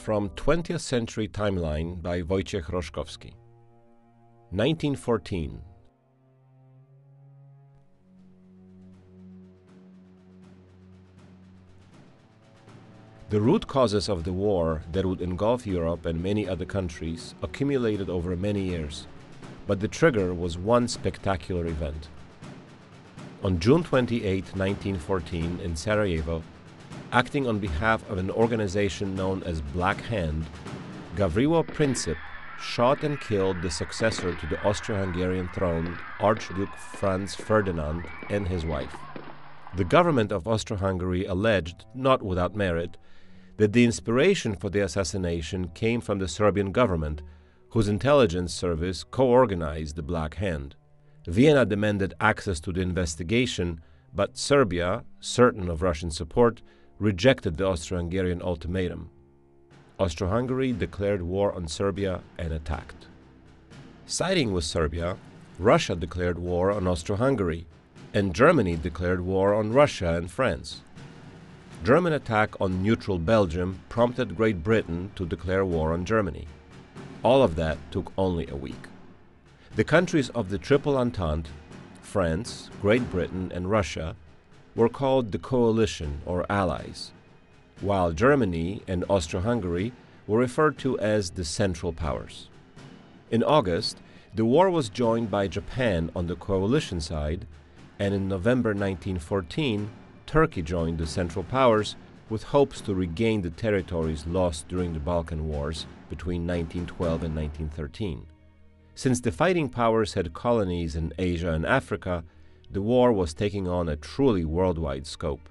from 20th Century Timeline by Wojciech Roszkowski. 1914. The root causes of the war that would engulf Europe and many other countries accumulated over many years, but the trigger was one spectacular event. On June 28, 1914, in Sarajevo, acting on behalf of an organization known as Black Hand, Gavrilo Princip shot and killed the successor to the Austro-Hungarian throne, Archduke Franz Ferdinand, and his wife. The government of Austro-Hungary alleged, not without merit, that the inspiration for the assassination came from the Serbian government, whose intelligence service co-organized the Black Hand. Vienna demanded access to the investigation, but Serbia, certain of Russian support, rejected the Austro-Hungarian ultimatum. Austro-Hungary declared war on Serbia and attacked. Siding with Serbia, Russia declared war on Austro-Hungary, and Germany declared war on Russia and France. German attack on neutral Belgium prompted Great Britain to declare war on Germany. All of that took only a week. The countries of the Triple Entente, France, Great Britain, and Russia, were called the Coalition or Allies, while Germany and Austro-Hungary were referred to as the Central Powers. In August, the war was joined by Japan on the coalition side, and in November 1914, Turkey joined the Central Powers with hopes to regain the territories lost during the Balkan Wars between 1912 and 1913. Since the fighting powers had colonies in Asia and Africa, the war was taking on a truly worldwide scope.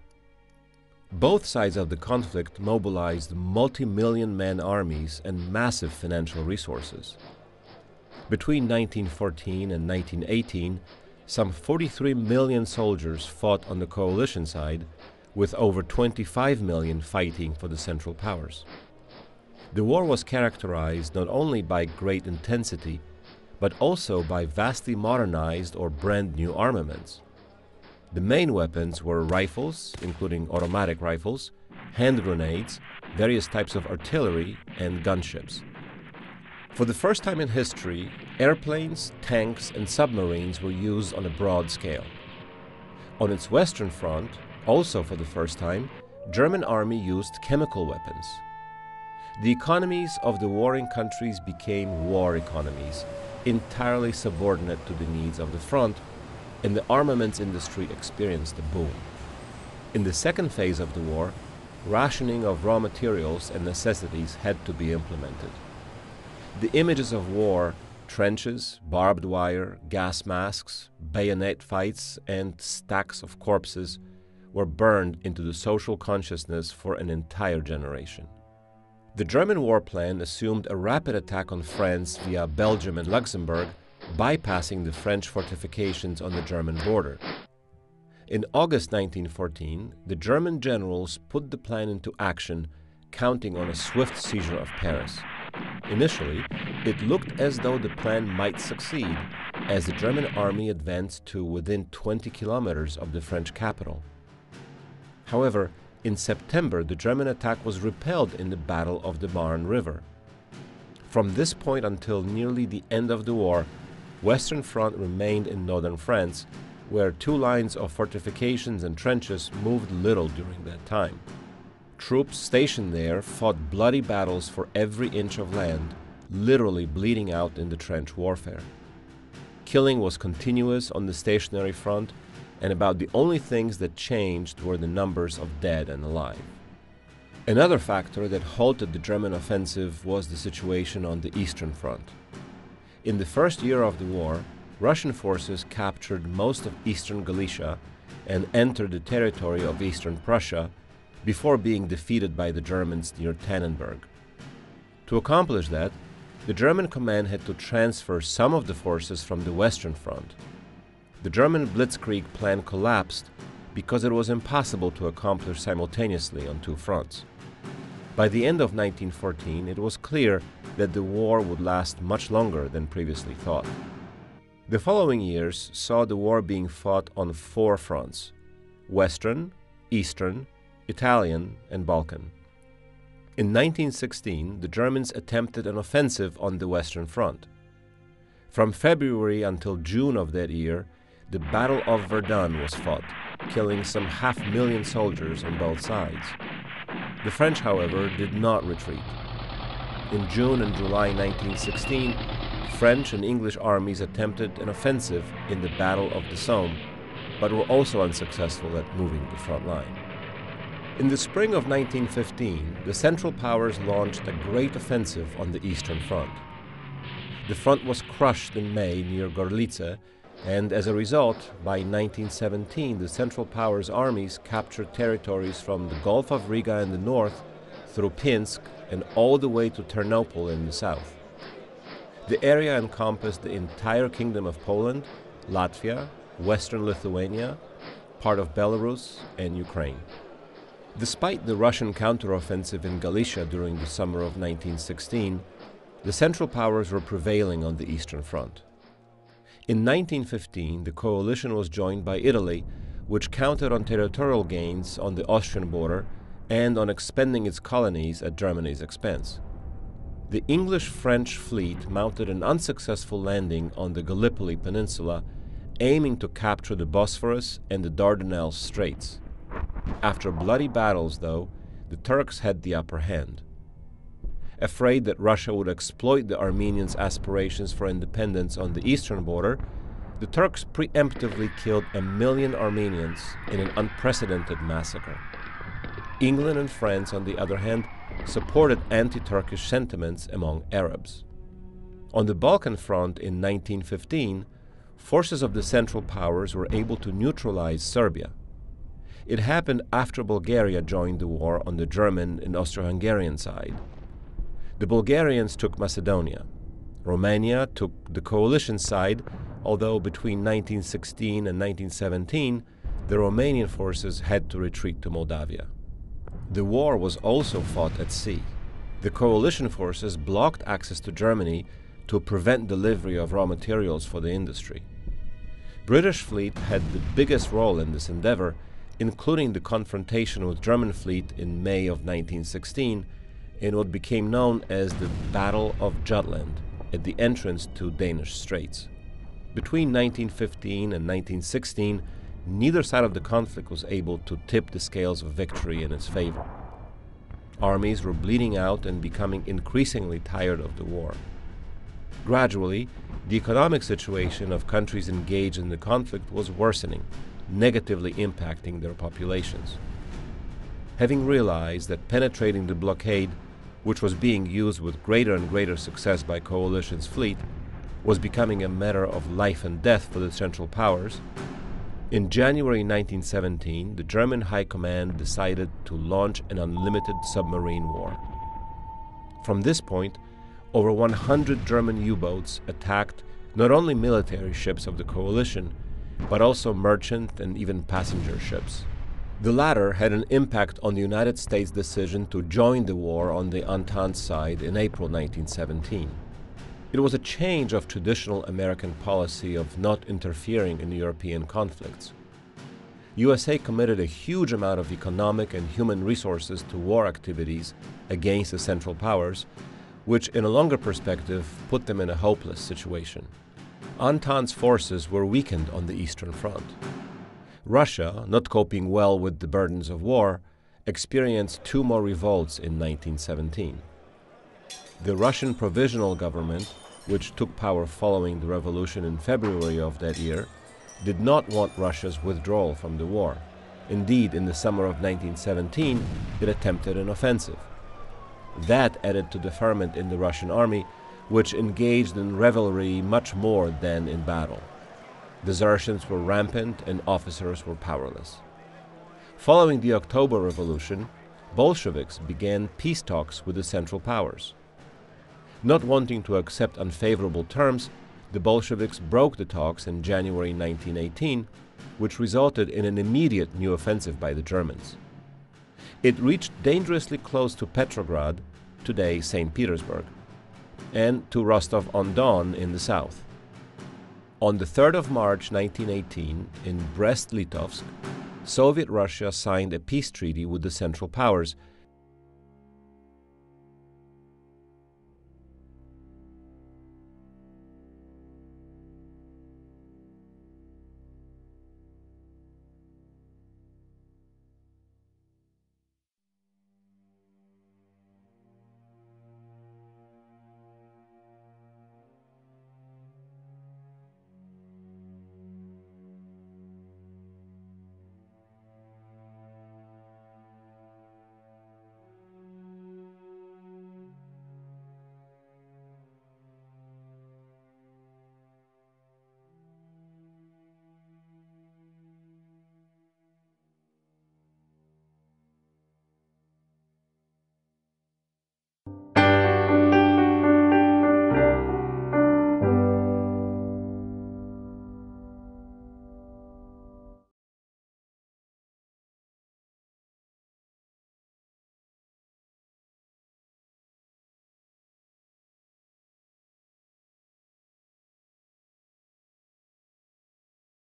Both sides of the conflict mobilized multi-million-man armies and massive financial resources. Between 1914 and 1918, some 43 million soldiers fought on the coalition side, with over 25 million fighting for the Central Powers. The war was characterized not only by great intensity, but also by vastly modernized or brand new armaments. The main weapons were rifles, including automatic rifles, hand grenades, various types of artillery, and gunships. For the first time in history, airplanes, tanks, and submarines were used on a broad scale. On its western front, also for the first time, German army used chemical weapons. The economies of the warring countries became war economies, entirely subordinate to the needs of the front, and the armaments industry experienced a boom. In the second phase of the war, rationing of raw materials and necessities had to be implemented. The images of war, trenches, barbed wire, gas masks, bayonet fights, and stacks of corpses were burned into the social consciousness for an entire generation. The German war plan assumed a rapid attack on France via Belgium and Luxembourg, bypassing the French fortifications on the German border. In August 1914, the German generals put the plan into action, counting on a swift seizure of Paris. Initially, it looked as though the plan might succeed, as the German army advanced to within 20 kilometers of the French capital. However, in September, the German attack was repelled in the Battle of the Marne River. From this point until nearly the end of the war, Western Front remained in northern France, where two lines of fortifications and trenches moved little during that time. Troops stationed there fought bloody battles for every inch of land, literally bleeding out in the trench warfare. Killing was continuous on the stationary front, and about the only things that changed were the numbers of dead and alive. Another factor that halted the German offensive was the situation on the Eastern Front. In the first year of the war, Russian forces captured most of eastern Galicia and entered the territory of eastern Prussia before being defeated by the Germans near Tannenberg. To accomplish that, the German command had to transfer some of the forces from the Western Front. The German Blitzkrieg plan collapsed because it was impossible to accomplish simultaneously on two fronts. By the end of 1914, it was clear that the war would last much longer than previously thought. The following years saw the war being fought on four fronts: Western, Eastern, Italian, and Balkan. In 1916, the Germans attempted an offensive on the Western Front. From February until June of that year, the Battle of Verdun was fought, killing some 500,000 soldiers on both sides. The French, however, did not retreat. In June and July 1916, French and English armies attempted an offensive in the Battle of the Somme, but were also unsuccessful at moving the front line. In the spring of 1915, the Central Powers launched a great offensive on the Eastern Front. The front was crushed in May near Gorlice, and as a result, by 1917, the Central Powers armies captured territories from the Gulf of Riga in the north through Pinsk and all the way to Ternopil in the south. The area encompassed the entire Kingdom of Poland, Latvia, Western Lithuania, part of Belarus, and Ukraine. Despite the Russian counteroffensive in Galicia during the summer of 1916, the Central Powers were prevailing on the Eastern Front. In 1915, the coalition was joined by Italy, which counted on territorial gains on the Austrian border and on expanding its colonies at Germany's expense. The English-French fleet mounted an unsuccessful landing on the Gallipoli Peninsula, aiming to capture the Bosphorus and the Dardanelles Straits. After bloody battles, though, the Turks had the upper hand. Afraid that Russia would exploit the Armenians' aspirations for independence on the eastern border, the Turks preemptively killed 1 million Armenians in an unprecedented massacre. England and France, on the other hand, supported anti-Turkish sentiments among Arabs. On the Balkan front in 1915, forces of the Central Powers were able to neutralize Serbia. It happened after Bulgaria joined the war on the German and Austro-Hungarian side. The Bulgarians took Macedonia. Romania took the coalition side, although between 1916 and 1917, the Romanian forces had to retreat to Moldavia. The war was also fought at sea. The coalition forces blocked access to Germany to prevent delivery of raw materials for the industry. British fleet had the biggest role in this endeavor, including the confrontation with German fleet in May of 1916 in what became known as the Battle of Jutland at the entrance to Danish Straits. Between 1915 and 1916, neither side of the conflict was able to tip the scales of victory in its favor. Armies were bleeding out and becoming increasingly tired of the war. Gradually, the economic situation of countries engaged in the conflict was worsening, negatively impacting their populations. Having realized that penetrating the blockade, which was being used with greater and greater success by coalition's fleet, was becoming a matter of life and death for the Central Powers, in January 1917, the German High Command decided to launch an unlimited submarine war. From this point, over 100 German U-boats attacked not only military ships of the coalition, but also merchant and even passenger ships. The latter had an impact on the United States' decision to join the war on the Entente side in April 1917. It was a change of traditional American policy of not interfering in European conflicts. USA committed a huge amount of economic and human resources to war activities against the Central Powers, which in a longer perspective put them in a hopeless situation. Entente's forces were weakened on the Eastern Front. Russia, not coping well with the burdens of war, experienced 2 more revolts in 1917. The Russian Provisional Government, which took power following the revolution in February of that year, did not want Russia's withdrawal from the war. Indeed, in the summer of 1917, it attempted an offensive. That added to the ferment in the Russian army, which engaged in revelry much more than in battle. Desertions were rampant and officers were powerless. Following the October Revolution, Bolsheviks began peace talks with the Central Powers. Not wanting to accept unfavorable terms, the Bolsheviks broke the talks in January 1918, which resulted in an immediate new offensive by the Germans. It reached dangerously close to Petrograd, today St. Petersburg, and to Rostov-on-Don in the south. On the 3rd of March 1918, in Brest-Litovsk, Soviet Russia signed a peace treaty with the Central Powers,